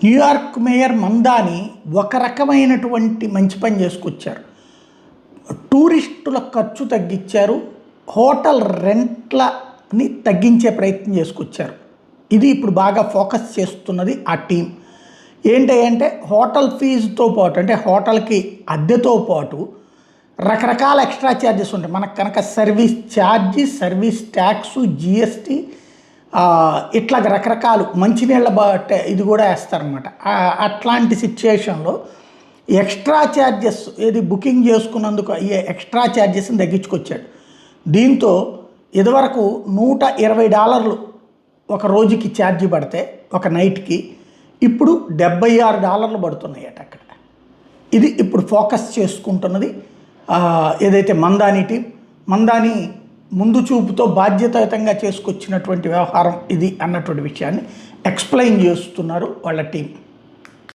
New York mayor Mamdani ఒక రకమైనటువంటి మంచి పని చేసుకొచ్చారు. టూరిస్టుల ఖర్చు తగ్గించారు, హోటల్ రెంట్లని తగ్గించే ప్రయత్నం చేసుకొచ్చారు. ఇది ఇప్పుడు బాగా ఫోకస్ చేస్తున్నది ఆ టీం. ఏంటంటే హోటల్ ఫీజుతో పాటు, అంటే హోటల్కి అద్దెతో పాటు రకరకాల ఎక్స్ట్రా ఛార్జెస్ ఉంటాయి. మనకు కనుక service charge, service tax, GST, ఇట్లా రకరకాలు మంచినీళ్ళ ఇది కూడా వేస్తారనమాట. అట్లాంటి సిచ్యుయేషన్లో ఎక్స్ట్రా ఛార్జెస్ ఏది బుకింగ్ చేసుకున్నందుకు అయ్యే ఎక్స్ట్రా ఛార్జెస్ని తగ్గించుకొచ్చాడు. దీంతో ఇదివరకు $120 ఒక రోజుకి ఛార్జీ పడితే ఒక నైట్కి ఇప్పుడు $76 పడుతున్నాయట అక్కడ. ఇది ఇప్పుడు ఫోకస్ చేసుకుంటున్నది ఏదైతే మందాని టీం. మందాని ముందు చూపుతో బాధ్యతాయుతంగా చేసుకొచ్చినటువంటి వ్యవహారం ఇది అన్నటువంటి విషయాన్ని ఎక్స్ప్లెయిన్ చేస్తున్నారు వాళ్ళ టీం.